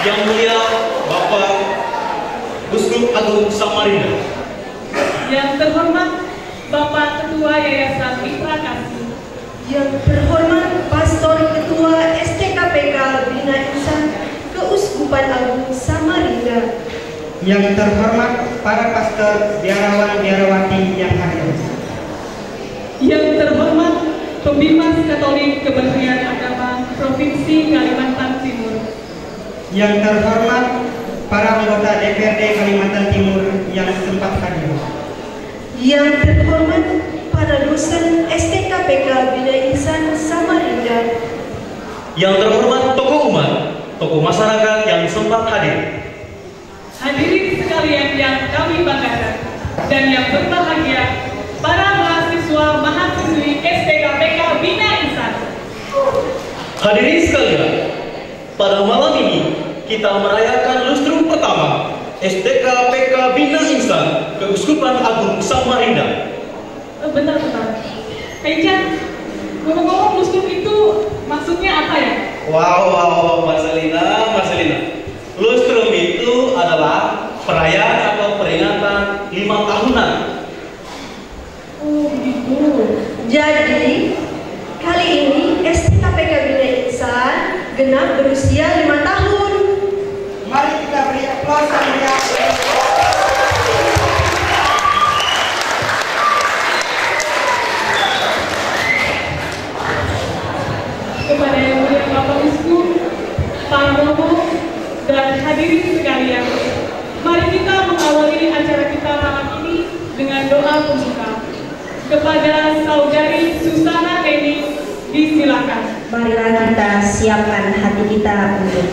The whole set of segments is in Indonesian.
Yang Mulia Bapak Uskup Agung Samarinda. Yang terhormat Bapak Ketua Yayasan Mitra Kasih. Yang terhormat Pastor Ketua STKPK Bina Insan Keuskupan Agung Samarinda. Yang terhormat para pastor biarawan-biarawati yang hadir. Yang terhormat Pembimbas Katolik Kementerian Agama Provinsi Kalimantan Timur. Yang terhormat para anggota DPRD Kalimantan Timur yang sempat hadir. Yang terhormat para dosen STKPK Bina Insan Samarinda. Yang terhormat tokoh umat, tokoh masyarakat yang sempat hadir. Hadirin sekalian yang kami banggakan dan yang berbahagia, para mahasiswa mahasiswi STKPK Bina Insan. Hadirin sekalian, pada malam ini kita merayakan lustrum pertama STKPK Bina Insan Keuskupan Agung Samarinda. Bentar. Jan, ngomong-ngomong lustrum itu maksudnya apa ya? Wow, Marcelina. Lustrum itu adalah perayaan atau peringatan 5 tahunan. Oh begitu. Jadi kali ini STKPK Bina Insan genap berusia 5 tahun. Mari kita beri aplaus yang meriah. Kepada Yang Mulia Bapak Uskup, Pak Romo, dan hadirin sekalian, mari kita mengawali acara kita malam ini dengan doa pembuka. Kepada Saudari Susana Neni, disilakan. Marilah kita siapkan hati kita untuk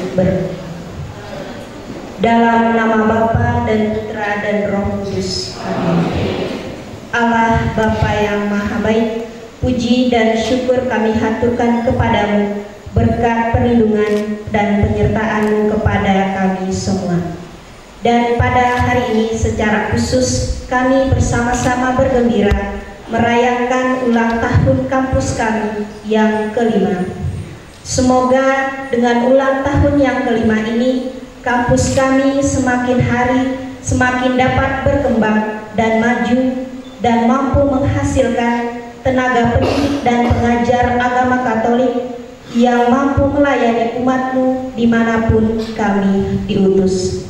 dalam nama Bapa dan Putra dan Roh Kudus. Amin. Allah Bapa yang Maha Baik, puji dan syukur kami haturkan kepadamu berkat perlindungan dan penyertaan kepada kami semua. Dan pada hari ini secara khusus kami bersama-sama bergembira merayakan ulang tahun kampus kami yang kelima. Semoga dengan ulang tahun yang kelima ini kampus kami semakin hari semakin dapat berkembang dan maju dan mampu menghasilkan tenaga pendidik dan pengajar agama Katolik yang mampu melayani umatmu dimanapun kami diutus.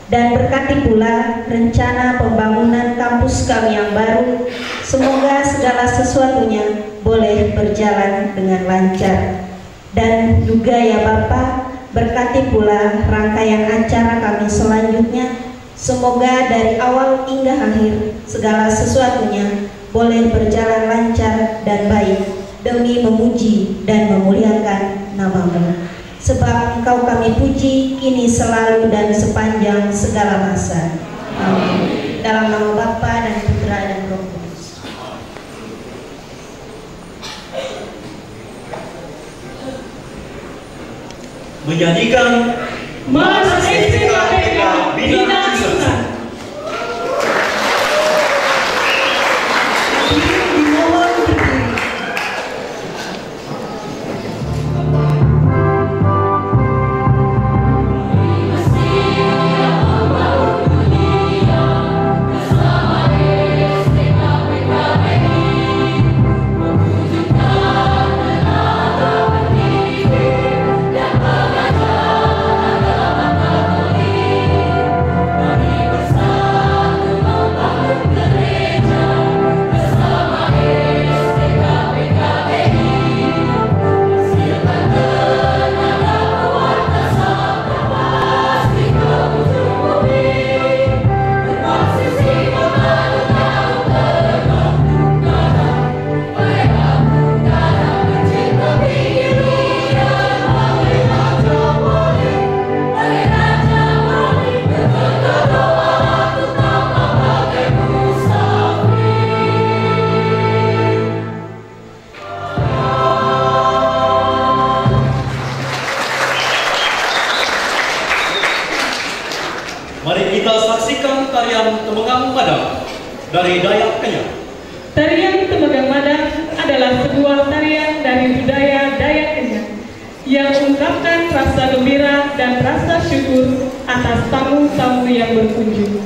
Dan berkati pula rencana pembangunan kampus kami yang baru. Semoga segala sesuatunya boleh berjalan dengan lancar. Dan juga ya Bapa, berkati pula rangkaian acara kami selanjutnya. Semoga dari awal hingga akhir segala sesuatunya boleh berjalan lancar dan baik demi memuji dan memuliakan nama-Mu. Sebab Engkau kami puji kini selalu dan sepanjang segala masa. Amin. Dalam nama Bapa dan Putra dan Roh Kudus. Menyanyikan Mas STKPK Bina Insan. Dimohon berdiri. Mari kita saksikan tarian Temengang Madang dari Dayak Kenyang. Tarian Temengang Madang adalah sebuah tarian dari budaya Dayak Kenyang yang mengungkapkan rasa gembira dan rasa syukur atas tamu-tamu yang berkunjung.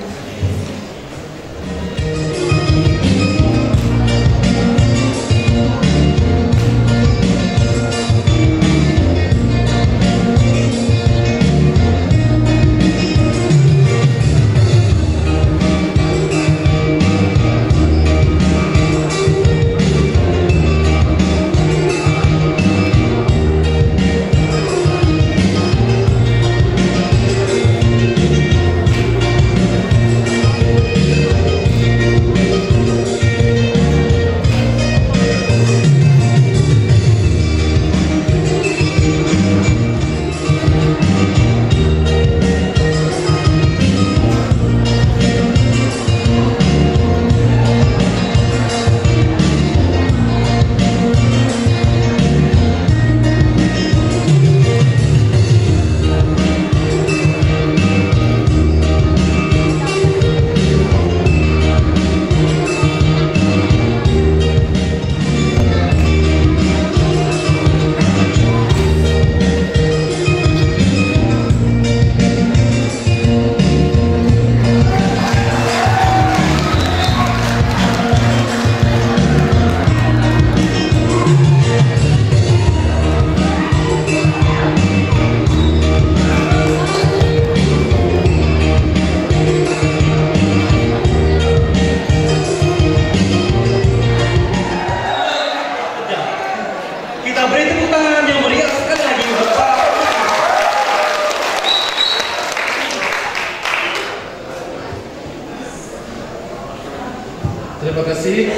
Terima kasih.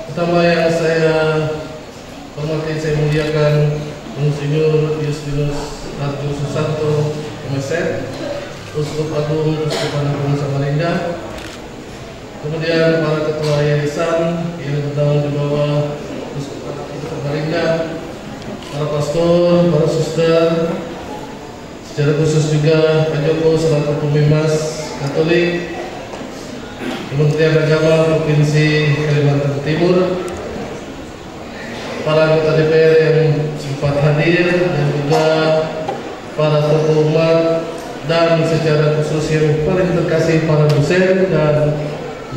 Pertama yang saya hormati, saya muliakan Monsinyur Justinus Arjun Susanto, MSF, Uskup Agung Uskupan Agung Samarinda. Kemudian para ketua yayasan yang bertanggung di bawah Uskupan Agung Samarinda, para pastor, para suster, secara khusus juga Pak Joko selaku Pemimas Katolik, Kementerian Agama Provinsi Kalimantan Timur, para anggota DPR yang sempat hadir, dan juga para tokoh umat, dan secara khusus yang paling terkasih para dosen dan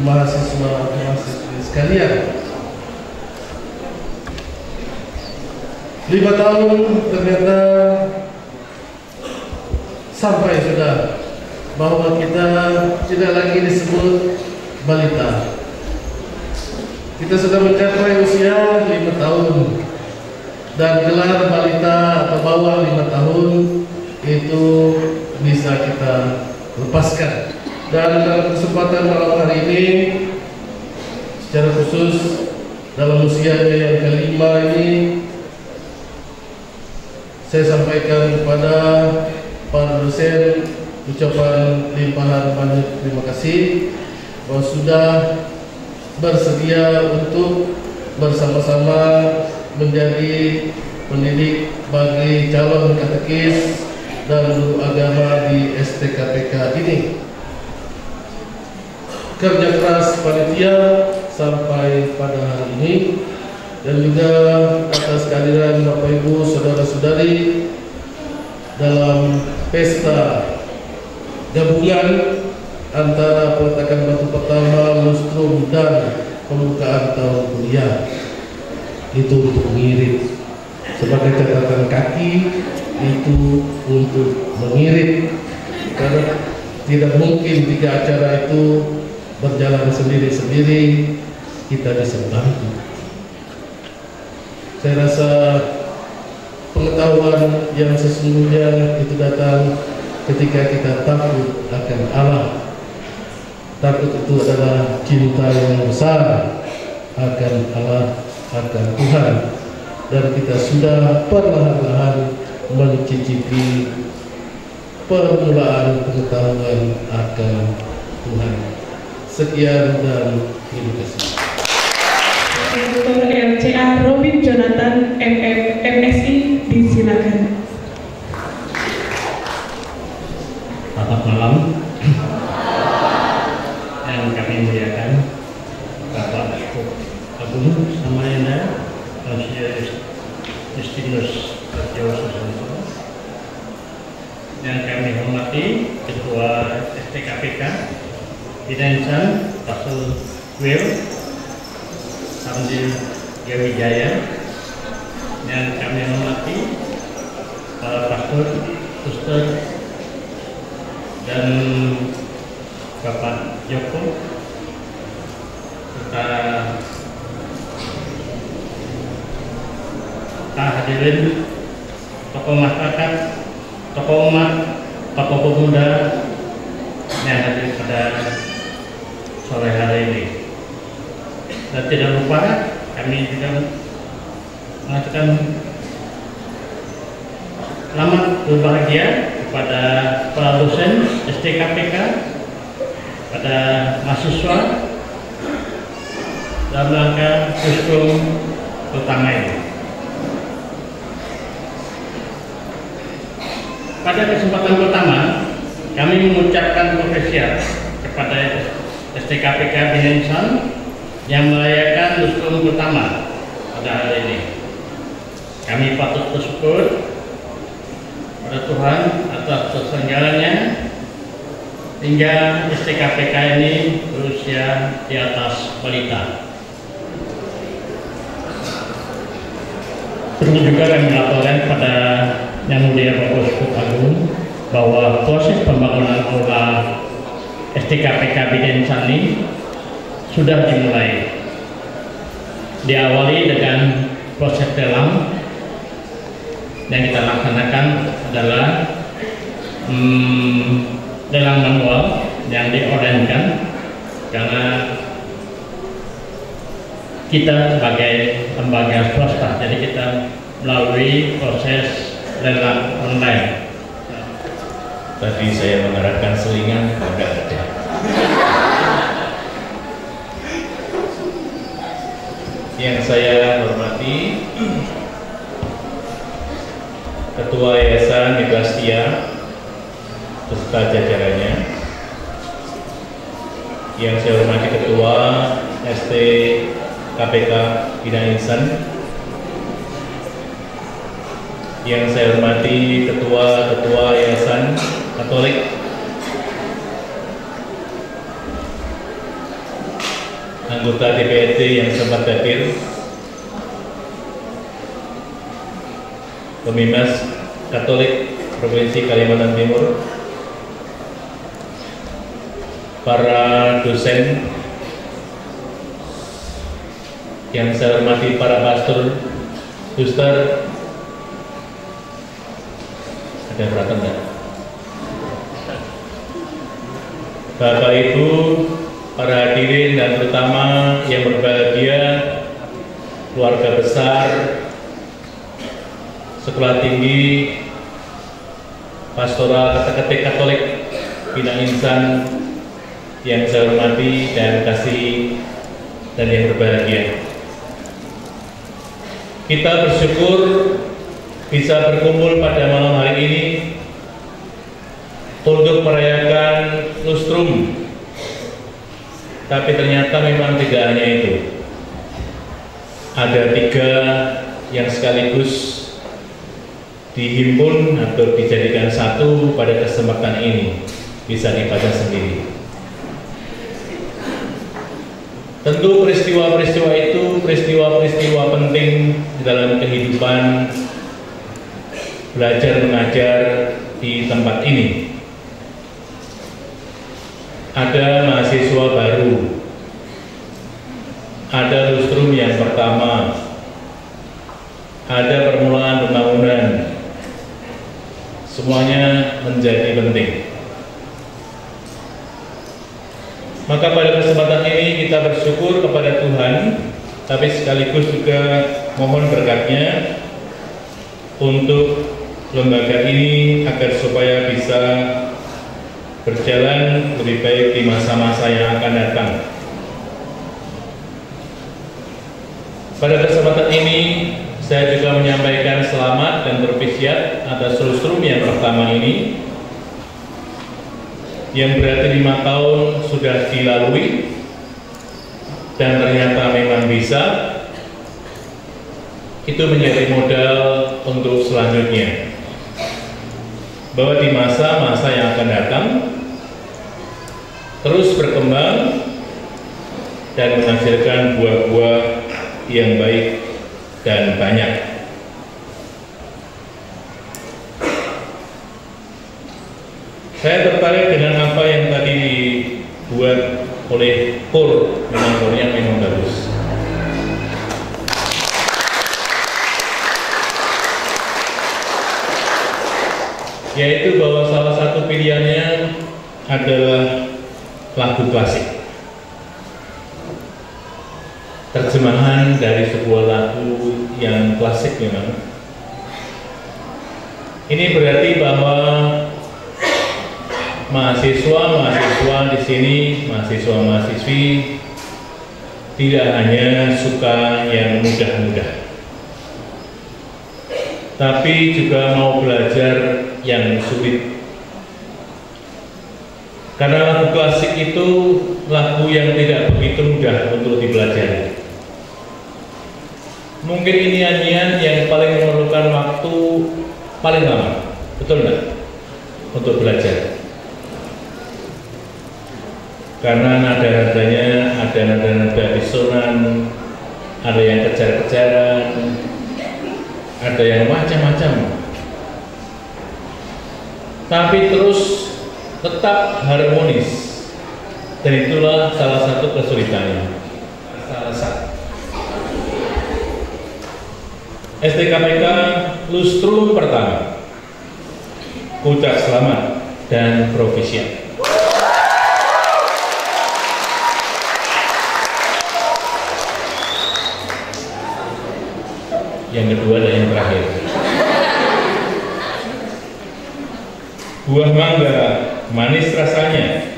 mahasiswa-mahasiswi sekalian. 5 tahun ternyata sampai sudah bahwa kita tidak lagi disebut balita. Kita sudah mencapai usia 5 tahun, dan gelar balita atau bawah 5 tahun itu bisa kita lepaskan. Dan dalam kesempatan malam hari ini, secara khusus dalam usianya yang kelima ini, saya sampaikan kepada para dosen ucapan limpahan banyak terima kasih bahwa sudah bersedia untuk bersama-sama menjadi pendidik bagi calon katekis dan guru agama di STKPK ini. Kerja keras panitia sampai pada hari ini, dan juga atas kehadiran Bapak Ibu saudara-saudari dalam pesta gabungan antara peletakan batu pertama, lustrum, dan pembukaan tahun kuliah. Itu untuk mengirit sebagai catatan kaki, itu untuk mengirit, karena tidak mungkin 3 acara itu berjalan sendiri-sendiri, kita bisa bantu. Saya rasa pengetahuan yang sesungguhnya itu datang ketika kita takut akan Allah. Takut itu adalah cinta yang besar akan Allah, akan Tuhan. Dan kita sudah perlahan-lahan mencicipi permulaan pengetahuan akan Tuhan. Sekian dan terima kasih. Dr. LCA Robin Jonathan, MM, MSI, disilakan. Selamat malam. Yang kami muliakan Bapak Agung Samarinda, Justinus Terjo Susanto, yang kami hormati Ketua STKPK Bidang Insan Pastor Will Sambil Gawijaya, yang kami hormati para pastor, suster, dan Bapak Joko, serta hadirin tokoh masyarakat, tokoh umat, tokoh pemuda yang hadir pada sore hari ini. Dan tidak lupa kami juga mengatakan selamat berbahagia kepada para dosen STKPK, pada mahasiswa dalam rangka Puskul pertama ini. Pada kesempatan pertama, kami mengucapkan apresiasi kepada STKPK Bidang Insan yang merayakan Puskul pertama pada hari ini. Kami patut bersyukur pada Tuhan atas terselenggaranya hingga STKPK ini berusia di atas balita. Perlu juga kami laporkan pada Yang Mulia Bapak Uskup Agung bahwa proses pembangunan aula STKPK Bidang Insan ini sudah dimulai. Diawali dengan proses lelang yang kita laksanakan adalah lelang manual yang diordenkan karena kita sebagai lembaga swasta, jadi kita melalui proses lelang online. Tadi saya mengarahkan selingan, enggak ada. Yang saya hormati Ketua Yayasan Mibastia beserta jajarannya, yang saya hormati Ketua STKPK Bidang Insan, yang saya hormati Ketua Yayasan Katolik, anggota DPRD yang sempat hadir, Pemimas Katolik Provinsi Kalimantan Timur, para dosen yang saya hormati, para pastor, suster, ada perhatian enggak? Bapak Ibu, para hadirin dan terutama yang berbahagia, keluarga besar Sekolah Tinggi Pastoral Katolik Bidang Insan yang saya hormati dan kasih dan yang berbahagia. Kita bersyukur bisa berkumpul pada malam hari ini untuk merayakan lustrum. Tapi ternyata memang tidak hanya itu. Ada 3 yang sekaligus dihimpun atau dijadikan satu pada kesempatan ini, bisa dibaca sendiri. Tentu peristiwa-peristiwa itu peristiwa-peristiwa penting dalam kehidupan belajar mengajar di tempat ini. Ada mahasiswa baru, ada lustrum yang pertama, ada permulaan pembangunan. Semuanya menjadi penting. Maka pada kesempatan ini kita bersyukur kepada Tuhan, tapi sekaligus juga mohon berkatnya untuk lembaga ini agar supaya bisa berjalan lebih baik di masa-masa yang akan datang. Pada kesempatan ini saya juga menyampaikan selamat dan berpihak atas lustrum yang pertama ini, yang berarti 5 tahun sudah dilalui dan ternyata memang bisa. itu menjadi modal untuk selanjutnya. Bahwa di masa-masa yang akan datang terus berkembang dan menghasilkan buah-buah yang baik dan banyak. Saya tertarik dengan apa yang tadi dibuat oleh KUR, memang bagus. Yaitu bahwa salah satu pilihannya adalah lagu klasik. Terjemahan dari sebuah lagu yang klasik memang. Ini berarti bahwa mahasiswa di sini, mahasiswa-mahasiswi tidak hanya suka yang mudah-mudah, tapi juga mau belajar yang sulit. Karena lagu klasik itu lagu yang tidak begitu mudah untuk dipelajari. Mungkin ini nyanyian yang paling memerlukan waktu paling lama, betul nggak? Untuk belajar. Karena nada-nadanya ada nada-nada disonan, ada yang kejar-kejaran, ada yang macam-macam. Tapi terus tetap harmonis, dan itulah salah satu kesulitannya. STKPK Lustrum pertama, ucap selamat dan profesional. Yang kedua dan yang terakhir, buah mangga manis rasanya,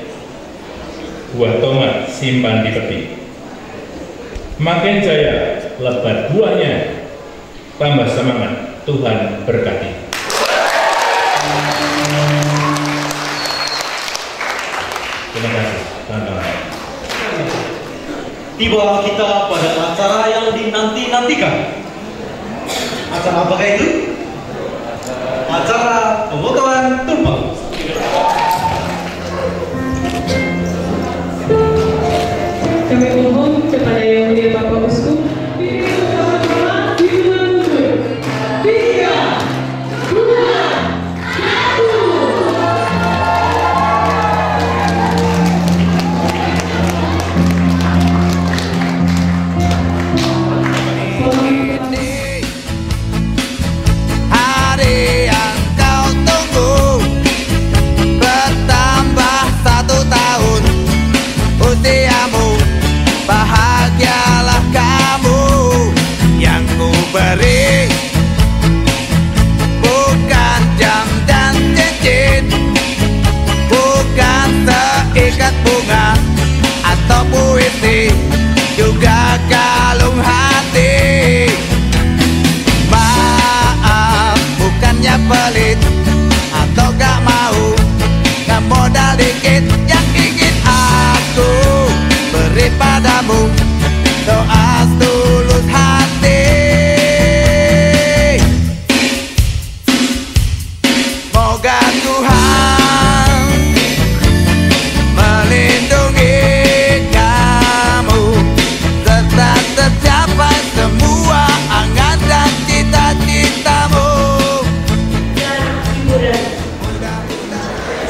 buah tomat simpan di peti. Makin jaya lebat buahnya, tambah semangat, Tuhan berkati. Terima kasih. Tiba kita pada acara yang dinanti-nantikan. Acara apakah itu? Acara pemotongan tumpeng. Kami mohon kepada Yang Mulia Bapak Uskup diri bersama-sama di bulan mundur. 3, 2, 1. Hari yang kau tunggu bertambah 1 tahun usiamu, bahagialah kamu. Yang ku beri bukan jam dan cincin, bukan seikat bunga atau puisi, juga kalung hati. Maaf, bukannya pelit atau gak mau, gak modal dikit yang ingin aku beri padamu, doa tulus hati. Moga Tuhan melindungi kamu, serta tercapai semua angan dan cita-citamu. Dan hiburan.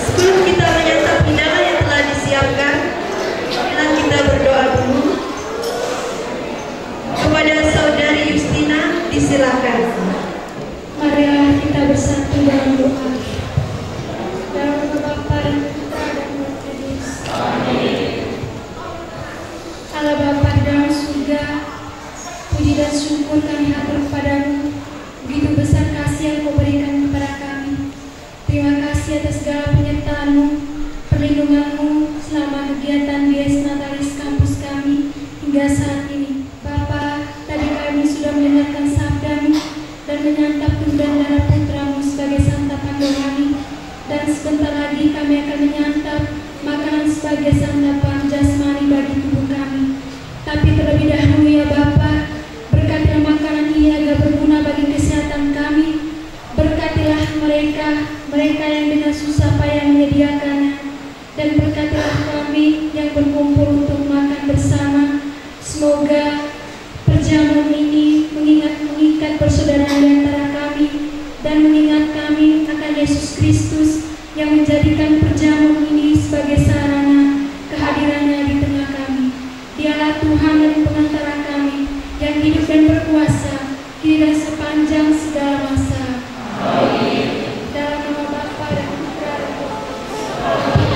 Sebelum kita menyantap hidangan yang telah disiapkan, marilah kita berdoa dulu. Kepada Saudari Justina disilakan. Marilah kita bersatu dalam doa. Dalam nama Bapa dan Putra dan Roh Kudus. Amin. Allah Bapa di dalam surga, puji dan syukur kami hatur kepadamu. Begitu besar kasih yang kau berikan kepada kami. Terima kasih atas segala penyertaan-Mu, perlindungan-Mu selama kegiatan Dies Natalis kampus kami hingga saat ini. Bapa, tadi kami sudah mendengarkan sabda-Mu dan menyantap tubuh dan darah Putra-Mu sebagai santapan rohani, dan sebentar lagi kami akan menyantap makanan sebagai santapan jasmani bagi tubuh kami. Tapi terlebih dahulu ya Bapa, berkatilah makanan ini agar dan mengingat kami akan Yesus Kristus yang menjadikan perjamuan ini sebagai sarana kehadirannya di tengah kami. Dialah Tuhan dan pengantara kami yang hidup dan berkuasa kini dan sepanjang segala masa. Amin. Dalam nama Bapa dan Putra dan Roh Kudus. Amin.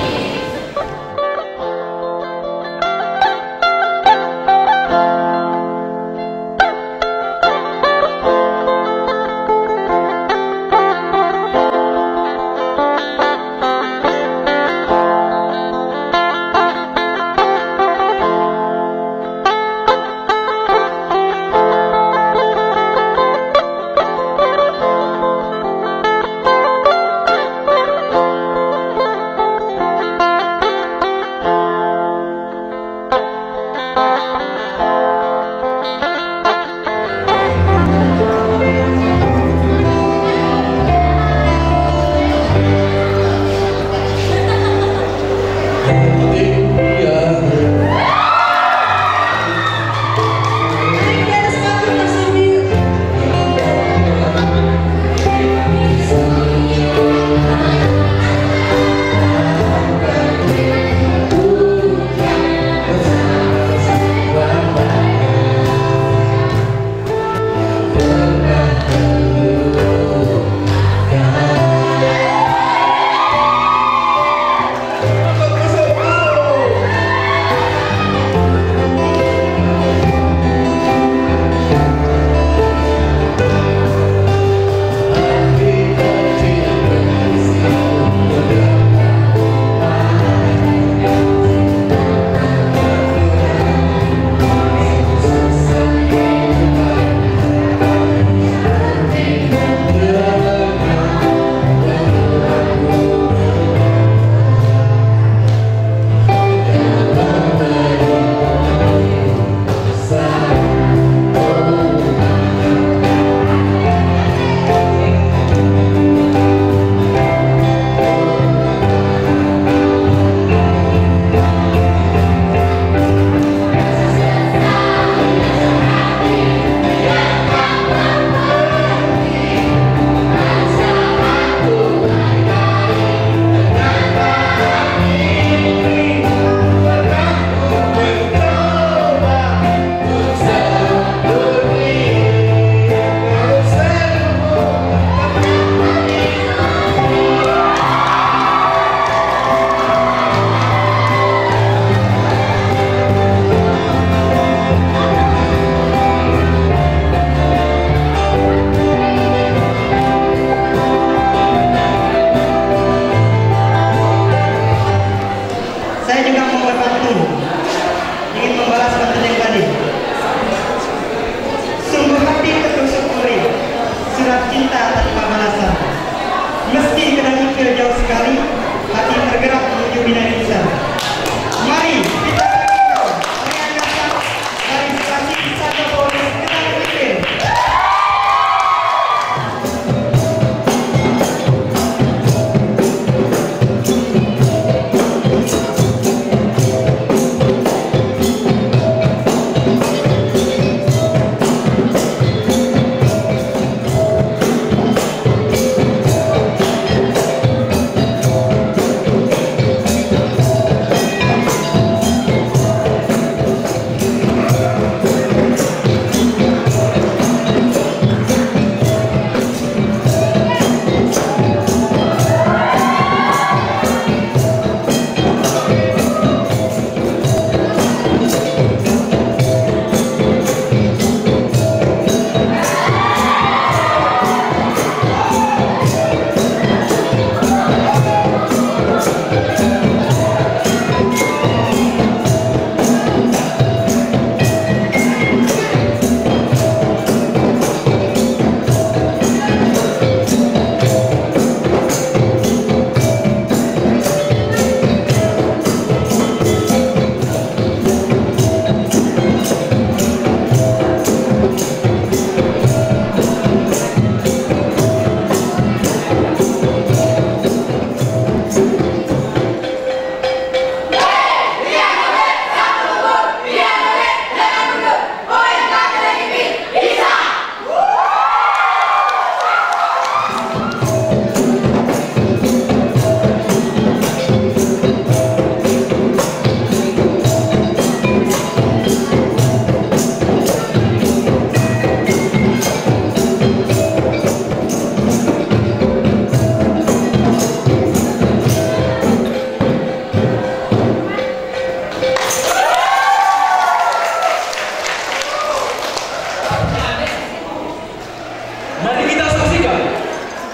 Mari kita saksikan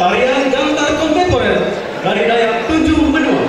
tarian gantar kontemporer dari Dayak Tujuh Benua.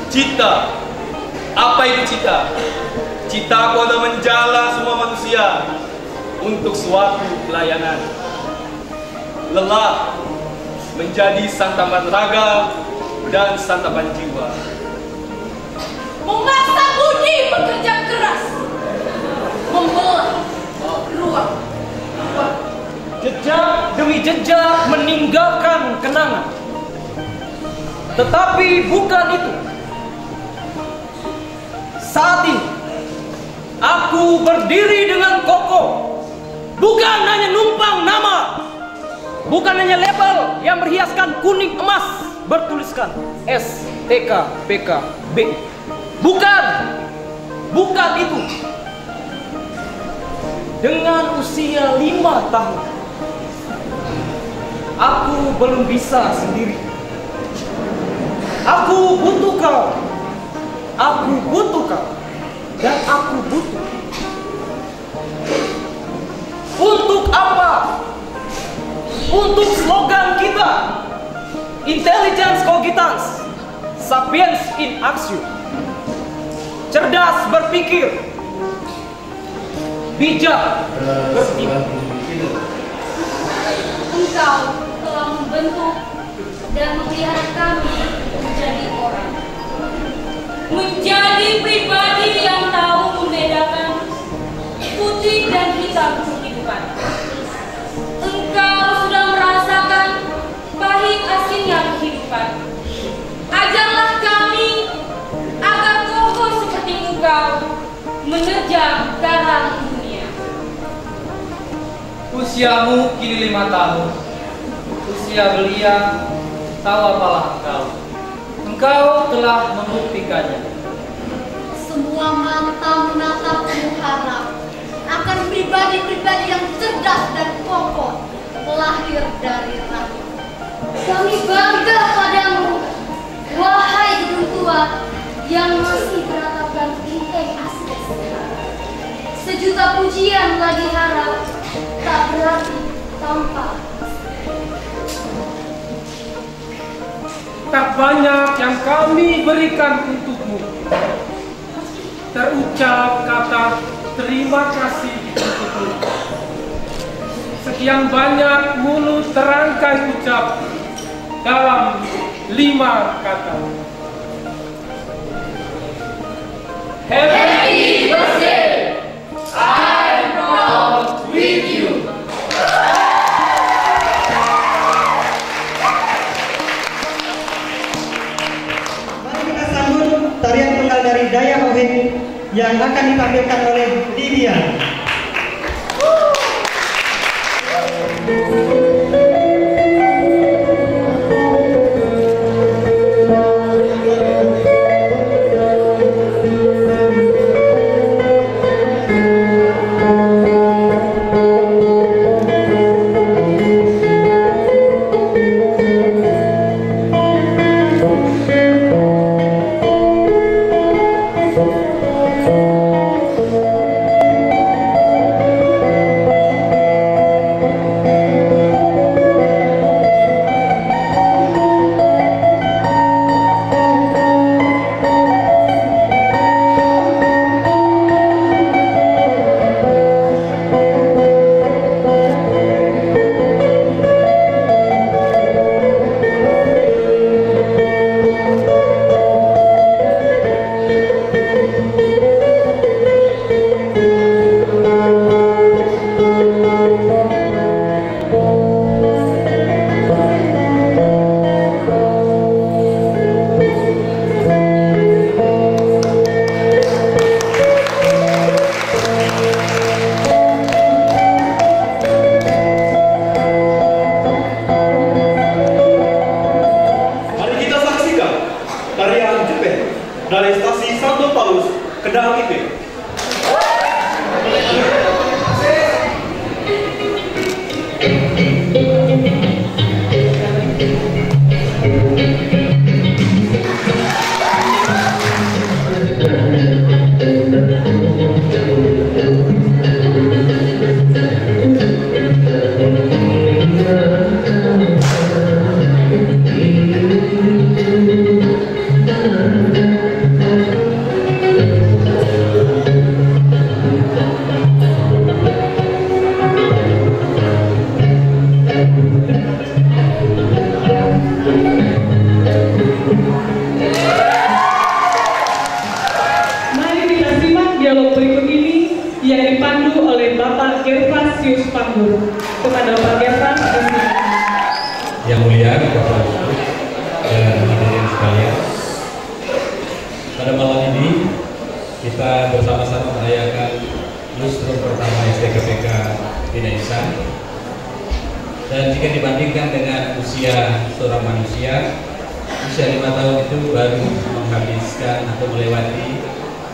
Cita. Apa itu cita? Cita adalah menjala semua manusia untuk suatu pelayanan. Lelah menjadi santapan raga dan santapan jiwa. Memaksa budi bekerja keras, membelah ruang. Jejak demi jejak meninggalkan kenangan. Tetapi bukan itu. Saat ini aku berdiri dengan kokoh, bukan hanya numpang nama, bukan hanya label yang berhiaskan kuning emas bertuliskan STKPKB. Bukan itu. Dengan usia 5 tahun, aku belum bisa sendiri. Aku butuh kau. Aku butuh kau. Dan aku butuh. Untuk apa? Untuk slogan kita. Intelligence cogitans, sapiens in actio. Cerdas berpikir, bijak bertindak. Engkau telah membentuk dan memelihara kami menjadi orang, menjadi pribadi yang tahu membedakan putih dan hitam kehidupan. Engkau sudah merasakan pahit asinnya kehidupan. Ajarlah kami agar kokoh seperti engkau menerjang karang dunia. Usiamu kini 5 tahun. Usia belia, tahu apalah engkau. Engkau telah membuktikannya. semua mata menatapmu harap akan pribadi-pribadi yang cerdas dan kokoh lahir dari rahim. Kami bangga padamu, wahai gedung tua yang masih beratapkan bintang asli. Sejuta pujian lagi harap tak berarti tanpa. Tak banyak yang kami berikan untukmu. Terucap kata terima kasih untukmu. Sekian banyak mulut terangkai ucap dalam 5 kata. Happy birthday! ditampilkan oleh Lydia. dari stasi Santo Paulus, Kendal IP. Kepada Pak Gervas, yang mulia Bapak dan hadirin sekalian, pada malam ini kita bersama-sama merayakan lustrum pertama STKPK Bina Ihsan. Dan jika dibandingkan dengan usia seorang manusia, usia 5 tahun itu baru menghabiskan atau melewati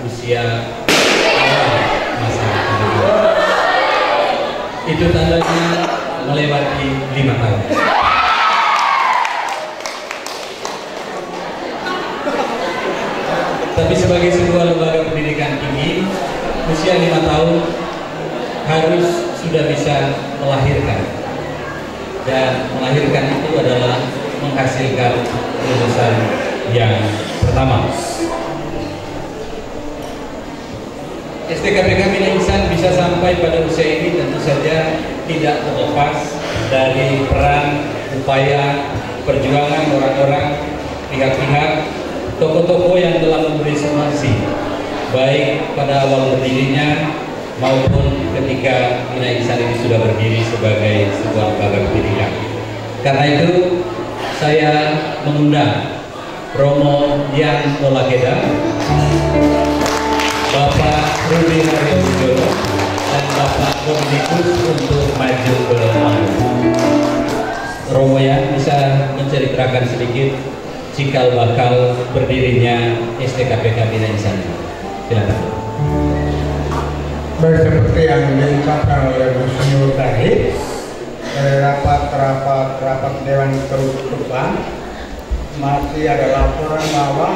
usia masa kehidupan. Itu tandanya melewati 5 tahun. Tapi sebagai sebuah lembaga pendidikan tinggi, usia 5 tahun harus sudah bisa melahirkan. Dan melahirkan itu adalah menghasilkan lulusan yang pertama. STKPK Bina Ihsan bisa sampai pada usia ini tentu saja tidak terlepas dari peran, upaya, perjuangan orang-orang, pihak-pihak, tokoh-tokoh yang telah memberi sumbangsi baik pada awal berdirinya maupun ketika Bina Ihsan ini sudah berdiri sebagai sebuah lembaga pendidikan. Karena itu saya mengundang Romo Yan Tolakeda, Bapak Rudi Haryono dan Bapak Dominikus untuk maju ke panggung. Romo Yan bisa menceritakan sedikit cikal bakal berdirinya STKPK Bina Ihsan. Silakan. Baik, seperti yang diungkapkan oleh Monsinyur tadi, rapat Dewan Kerukupan masih ada laporan bahwa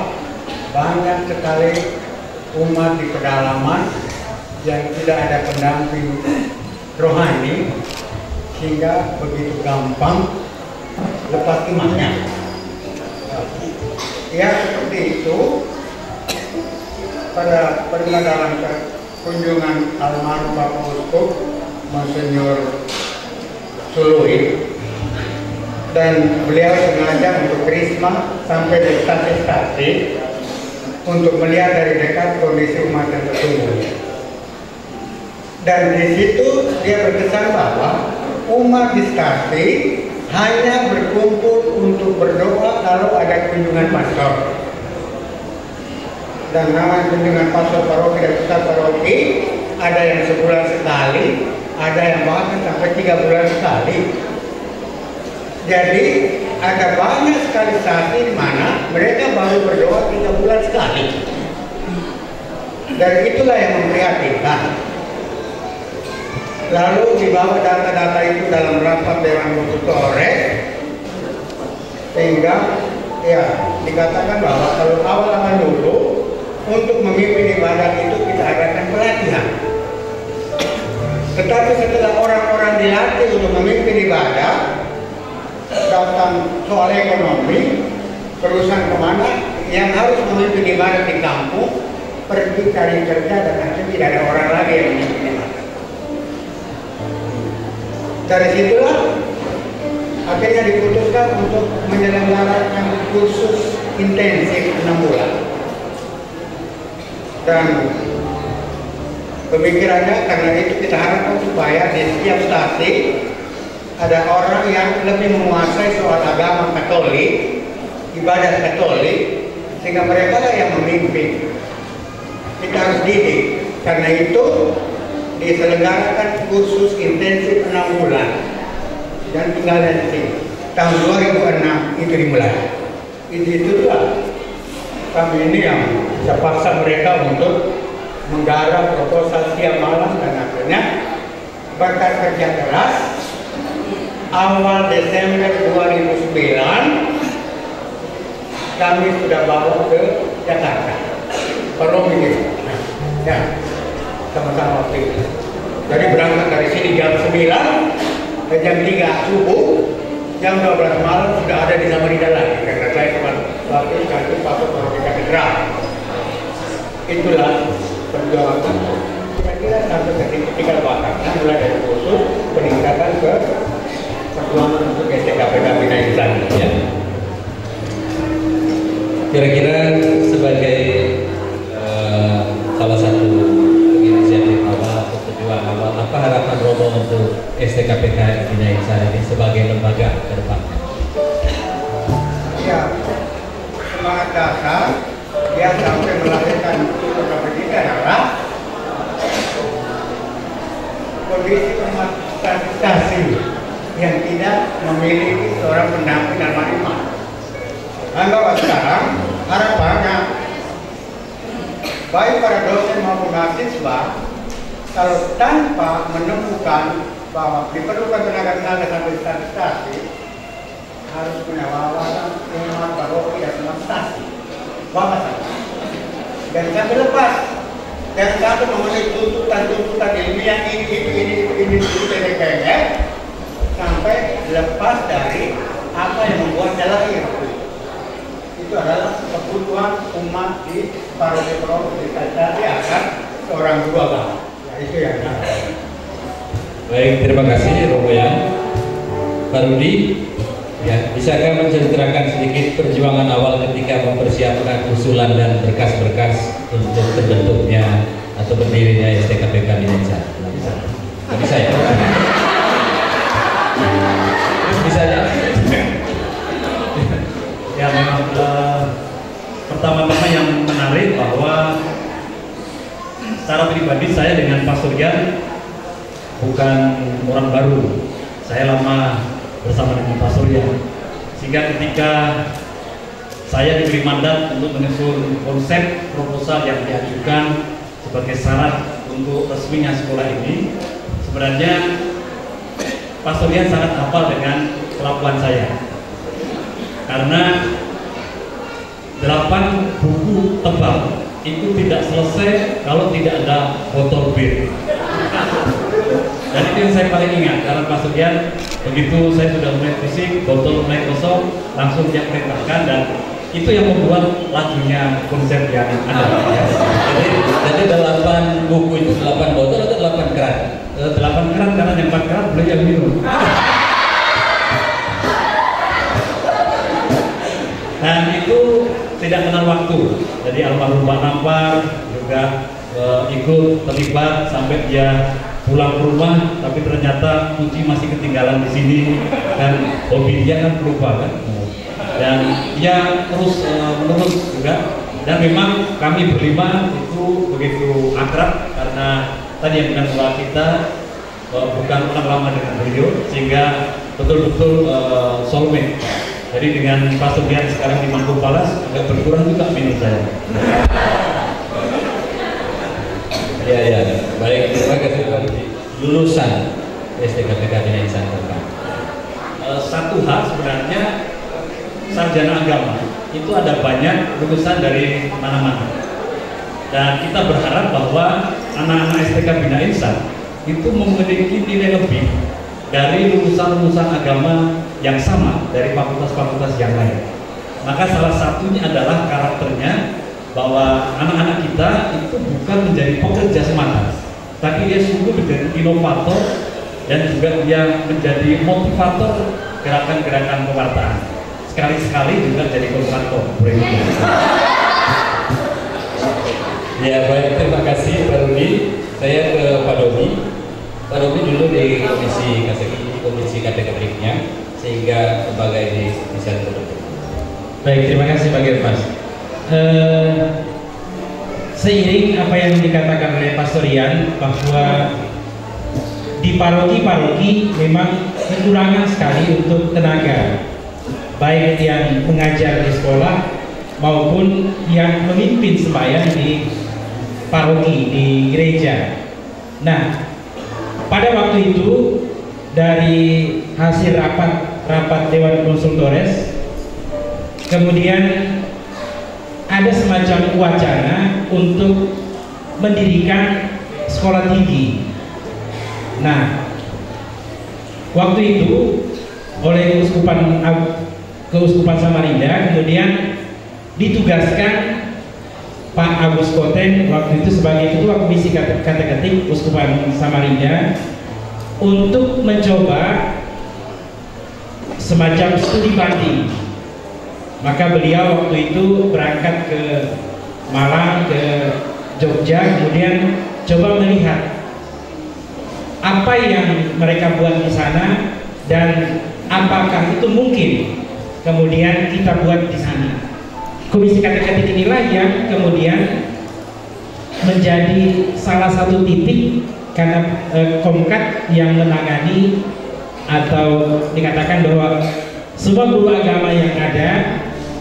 banyak sekali umat di pedalaman yang tidak ada pendamping rohani sehingga begitu gampang lepas imannya. Ya seperti itu, pada dalam kunjungan almarhum Bapak Uskup Monsinyur Sului, dan beliau sengaja untuk risma sampai di stasi-stasi untuk melihat dari dekat kondisi umat yang sesungguhnya. Dan di situ dia berkesan bahwa umat di stasi hanya berkumpul untuk berdoa kalau ada kunjungan pastor. dan nama dengan pastor paroki dan ustaz paroki, ada yang sebulan sekali, ada yang bahkan sampai 3 bulan sekali. Jadi ada banyak sekali saat di mana mereka baru berdoa 3 bulan sekali. Dan itulah yang memprihatinkan. Lalu dibawa data-data itu dalam rapat Dewan Konstitusi, sehingga ya dikatakan bahwa kalau awal-awal dulu untuk memimpin ibadah itu kita adakan pelatihan. Tetapi setelah orang-orang dilatih untuk memimpin ibadah, datang soal ekonomi, perusahaan kemana yang harus memimpin ibadah di kampung, pergi cari kerja dan akhirnya tidak ada orang lagi yang memimpin ibadah. Dari situlah akhirnya diputuskan untuk menyelenggarakan kursus intensif 6 bulan. Dan pemikirannya karena itu kita harapkan supaya di setiap stasi ada orang yang lebih menguasai soal agama Katolik, ibadah Katolik, sehingga mereka lah yang memimpin. Kita harus didik. Karena itu diselenggarakan kursus intensif 6 bulan dan tinggal di sini. Tahun 2006 itu dimulai. Itulah kami ini yang bisa paksa mereka untuk menggarap proposal siang malam, dan akhirnya berkat kerja keras awal Desember 2009 kami sudah bawa ke Jakarta. Perlu begitu. Ya, sama-sama waktu itu. Jadi berangkat dari sini jam 9 ke jam 3 subuh, jam 12 malam sudah ada di Samarinda lagi, karena saya cuma waktu itu pastor paroki katedral. Itulah perjuangan kira-kira sampai ketika belakangan mulai dari khusus peningkatan ke perjuangan untuk STKPK Binaisan. Ya. Kira-kira sebagai salah satu inisiatif awal atau tujuan awal, apa harapan Romo untuk STKPK Binaisan ini sebagai lembaga ke depan? Ya, semangat dasar dia sampai melahirkan STKPK adalah kondisi umat stasi yang tidak memiliki seorang pendamping dan imam. Dan bahwa sekarang harapannya baik para dosen maupun mahasiswa, kalau tanpa menemukan bahwa diperlukan tenaga sampai stasi, harus punya wawasan umat paroki dan umat stasi, wawasan. Dan sampai lepas, dan sampai memenuhi tuntutan ilmiah ini sampai lepas dari apa yang membuatnya lahir. Itu adalah kebutuhan umat di paroki-paroki di akan seorang guru agama. Ya, itu yang ada. Baik, terima kasih Romo Yan. Pak Rudi, ya, bisakah menceritakan sedikit perjuangan awal ketika mempersiapkan usulan dan berkas-berkas untuk terbentuknya atau berdirinya STKPK Binaisan? Bisa ya? Bisa ya? Ya, memang pertama-tama yang menarik bahwa secara pribadi saya dengan Pak Suryan bukan orang baru. Saya lama bersama dengan Pak Suryan, sehingga ketika saya diberi mandat untuk menyusun konsep proposal yang diajukan sebagai syarat untuk resminya sekolah ini, sebenarnya Pak Suryan sangat hafal dengan kelakuan saya. Karena 8 buku tebal itu tidak selesai kalau tidak ada botol bir. Dan itu yang saya paling ingat, karena Pak Suryan begitu saya sudah mulai fisik, botol mulai kosong, langsung dia perintahkan, dan itu yang membuat lagunya konsep yang ada. Jadi 8 buku itu 8 botol atau 8 keran? 8 keran, karena yang 4 keran boleh yang minum. Dan itu tidak kenal waktu. Jadi almarhum Pak Nampar juga ikut terlibat sampai dia pulang ke rumah, tapi ternyata kunci masih ketinggalan di sini, dan hobi dia kan pelupa kan. Dan dia terus menerus juga Dan memang kami berlima itu begitu akrab karena tadi yang dengan kita bukan orang lama dengan beliau, sehingga betul-betul soulmate. Jadi dengan Pastor Dian sekarang di Mangku Palas agak berkurang juga minus saya. Ya, baik, terima kasih Pak. Lulusan STKPK Binaan Santapa. Satu hal sebenarnya, sarjana agama itu ada banyak lulusan dari mana-mana. Dan kita berharap bahwa anak-anak STK Bina Insan itu memiliki nilai lebih dari lulusan-lulusan agama yang sama dari fakultas-fakultas yang lain. Maka salah satunya adalah karakternya, bahwa anak-anak kita itu bukan menjadi pekerja semata, tapi dia sungguh menjadi inovator dan juga dia menjadi motivator gerakan-gerakan kewartaan. Sekali-sekali juga jadi koordinator. Ya, baik, terima kasih Pak Rudi. Saya ke Pak Domi. Pak Domi dulu di komisi kategorinya, sehingga lembaga ini bisa terbentuk. Baik, terima kasih Pak Gervas. Seiring apa yang dikatakan oleh Pastor Ian, bahwa di paroki-paroki memang kekurangan sekali untuk tenaga, baik yang mengajar di sekolah maupun yang memimpin sembahyang di paroki, di gereja. Nah, pada waktu itu dari hasil rapat Dewan Konsultores, kemudian ada semacam wacana untuk mendirikan sekolah tinggi. Nah, waktu itu oleh Keuskupan Samarinda kemudian ditugaskan Pak Agus Koten waktu itu sebagai Ketua Komisi Kateketik Uskupan Samarinda untuk mencoba semacam studi banding. Maka beliau waktu itu berangkat ke Malang, ke Jogja, kemudian coba melihat apa yang mereka buat di sana dan apakah itu mungkin kemudian kita buat di sana. Komisi Kateketik inilah yang kemudian menjadi salah satu titik karena Komkat yang menangani atau dikatakan bahwa semua guru agama yang ada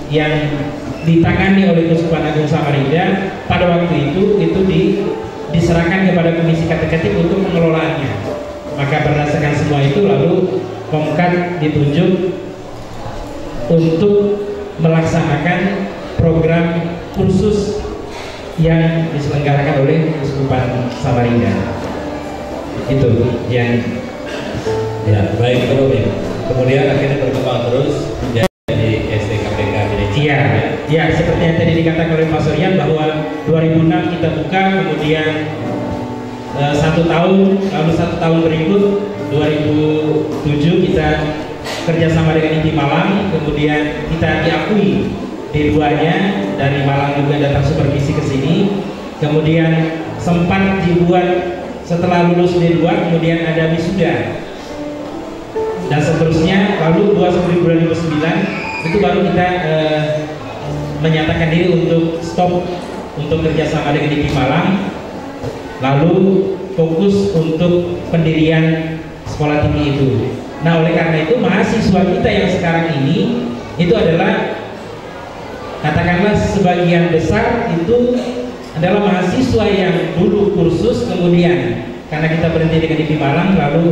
yang ditangani oleh Keuskupan Agung Samarinda pada waktu itu diserahkan kepada Komisi Kateketik untuk pengelolaannya. Maka berdasarkan semua itu lalu Komkat ditunjuk untuk melaksanakan program kursus yang diselenggarakan oleh Keuskupan Samarinda. Itu yang ya, baik Bro. Kemudian akhirnya berkembang terus menjadi STKPK. Iya, seperti yang tadi dikatakan oleh Pak Suryan bahwa 2006 kita buka, kemudian 1 tahun, lalu 1 tahun berikut 2007 kita kerjasama dengan ITI Malang, kemudian kita diakui D2-nya dari Malang juga datang supervisi ke sini, kemudian sempat dibuat setelah lulus D2 kemudian ada wisuda dan seterusnya, lalu 2009 itu baru kita menyatakan diri untuk stop untuk kerjasama dengan ITI Malang, lalu fokus untuk pendirian sekolah tinggi itu. Nah, oleh karena itu mahasiswa kita yang sekarang ini itu adalah katakanlah sebagian besar itu adalah mahasiswa yang dulu kursus, kemudian karena kita berhenti dengan ITI Malang lalu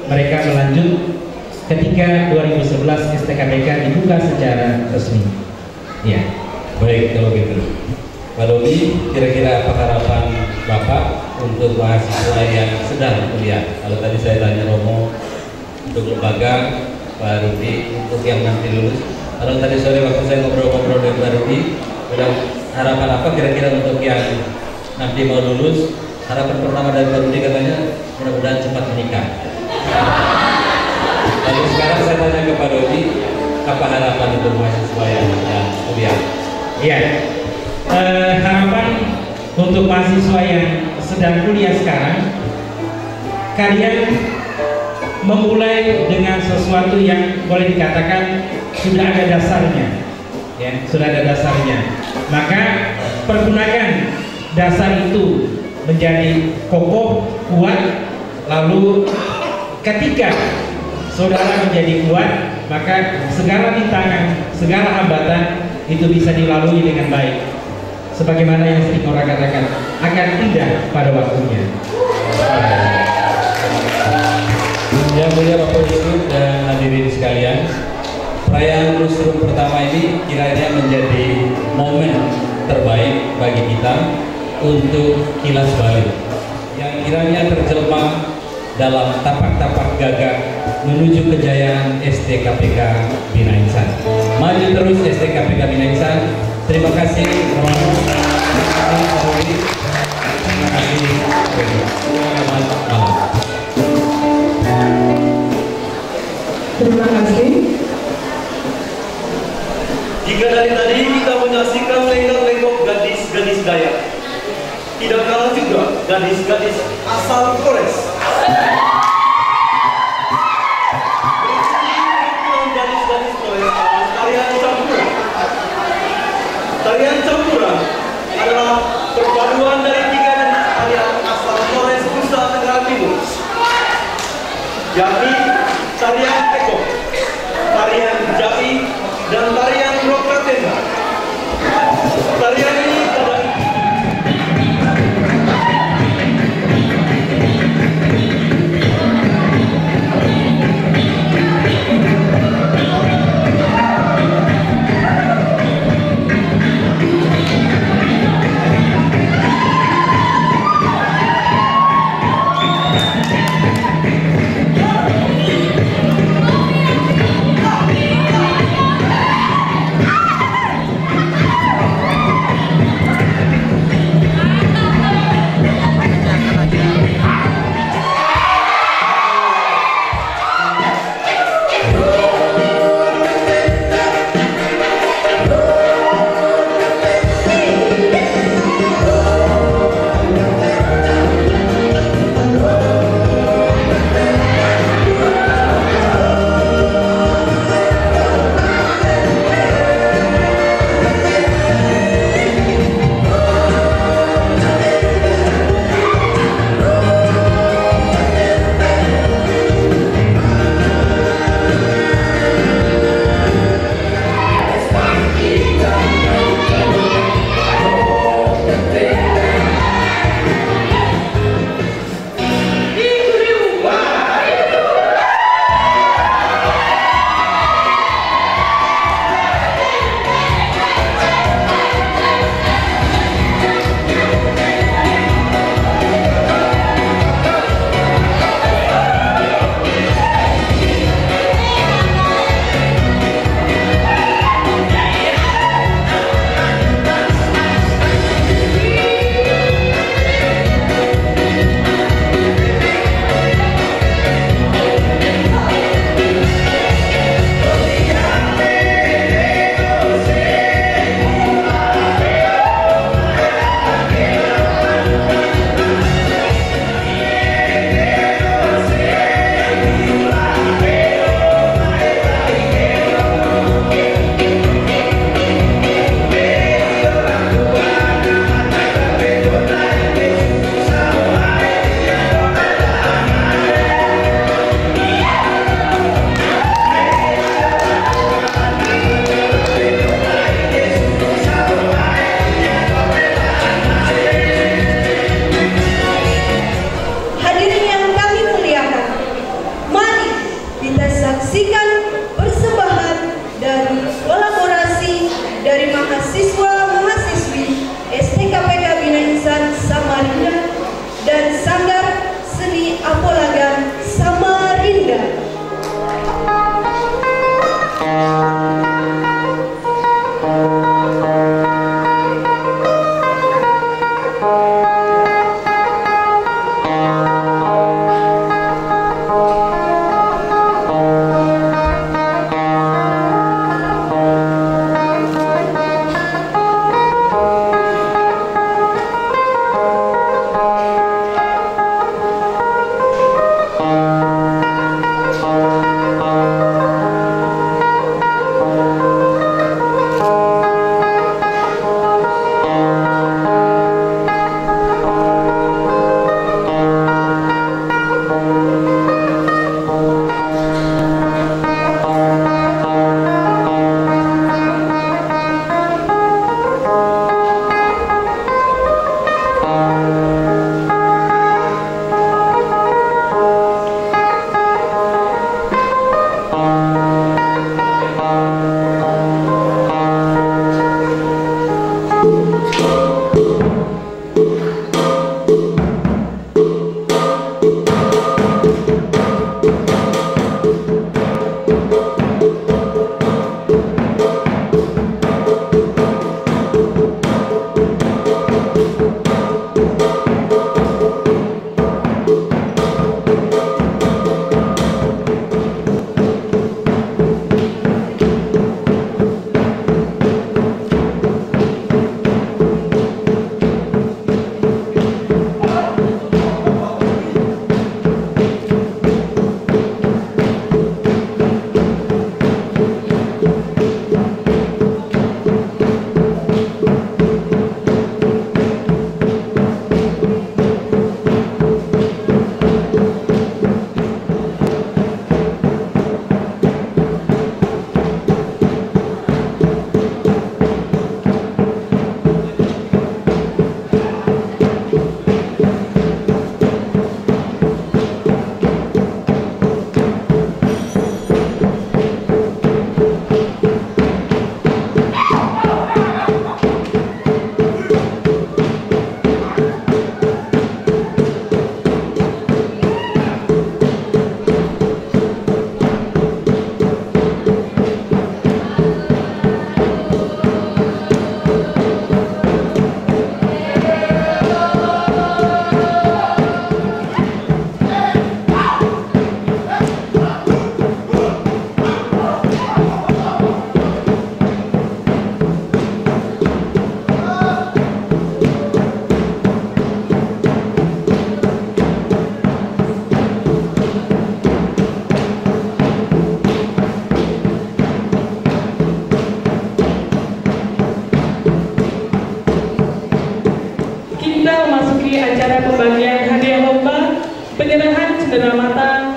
mereka melanjut ketika 2011 STKPK dibuka secara resmi. Ya, baik kalau gitu. Pak Domi, kira-kira apa harapan Bapak untuk mahasiswa yang sedang kuliah? Kalau tadi saya tanya Romo untuk lembaga, Pak Rudi untuk yang nanti lulus. Kalau tadi sore waktu saya ngobrol-ngobrol dengan Pak Rudi, harapan apa kira-kira untuk yang nanti mau lulus? Harapan pertama dari Pak Rudi katanya mudah-mudahan cepat menikah. Lalu sekarang saya tanya ke Pak Rudi, apa harapan untuk mahasiswa yang kuliah? Iya, harapan untuk mahasiswa yang sedang kuliah sekarang, kalian memulai dengan sesuatu yang boleh dikatakan sudah ada dasarnya, ya, sudah ada dasarnya. Maka pergunakan dasar itu menjadi kokoh, kuat. Lalu ketika saudara menjadi kuat, maka segala rintangan, segala hambatan itu bisa dilalui dengan baik. Sebagaimana yang sering orang katakan, akan indah pada waktunya. Yang mulia Bapak Ibu dan hadirin sekalian, perayaan Nusrum pertama ini kiranya menjadi momen terbaik bagi kita untuk kilas balik yang kiranya terjelma dalam tapak-tapak gagah menuju kejayaan STKPK Bina Insan. Maju terus STKPK Bina Insan. Terima kasih. Terima kasih. Selamat malam. Terima kasih. Jika dari tadi kita menyaksikan lenggak-lenggok gadis-gadis Dayak, tidak kalah juga gadis-gadis asal Flores. Gadis-gadis Flores tarian campuran. Tarian campuran adalah perpaduan dari tiga gadis tarian asal Flores, Nusa Tenggara Timur, yakni tarian Teko, tarian Jawi, dan tarian Rokatena. Tarian ini pada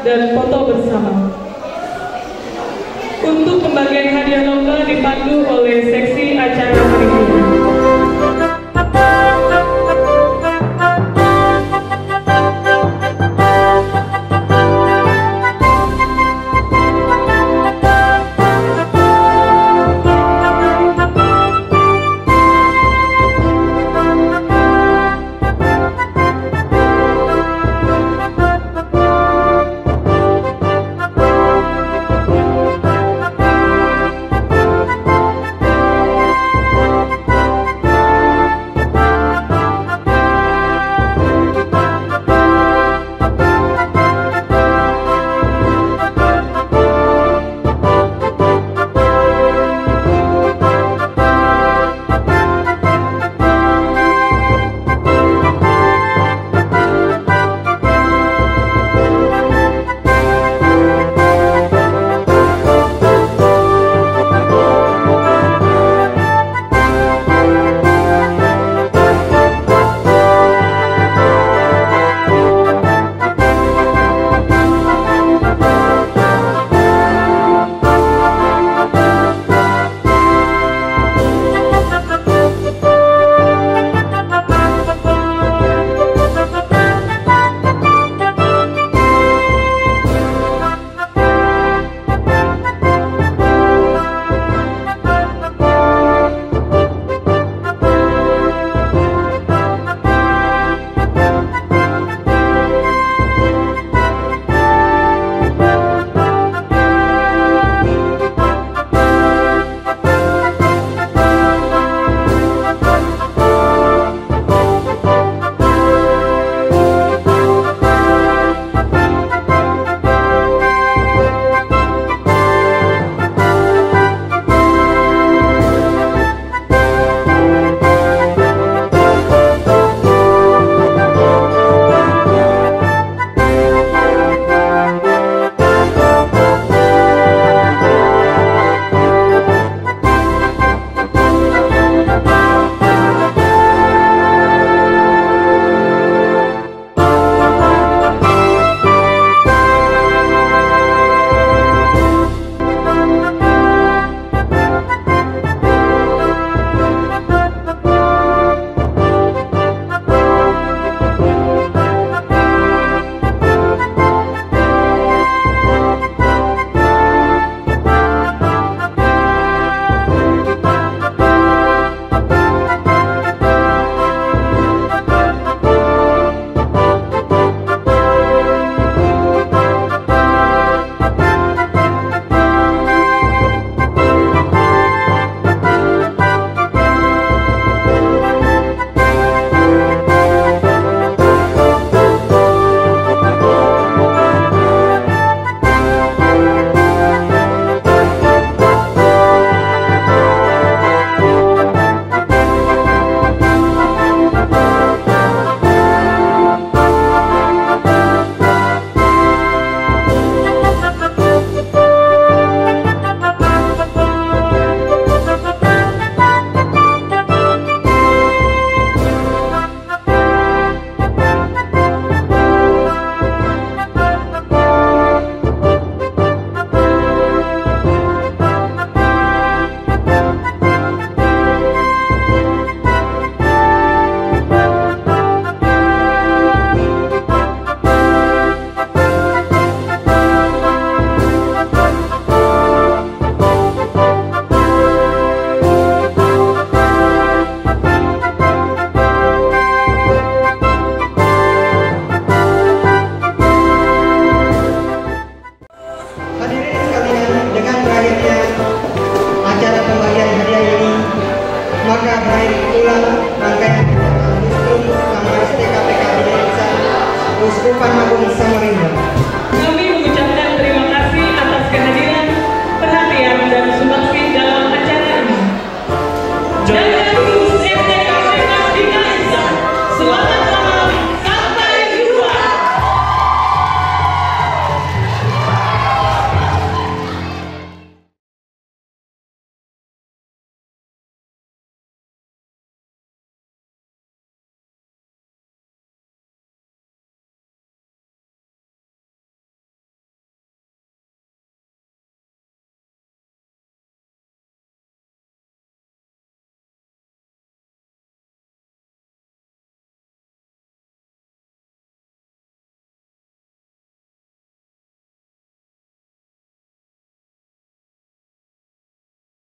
dan foto bersama. Untuk pembagian hadiah lomba dipandu oleh seksi acara hari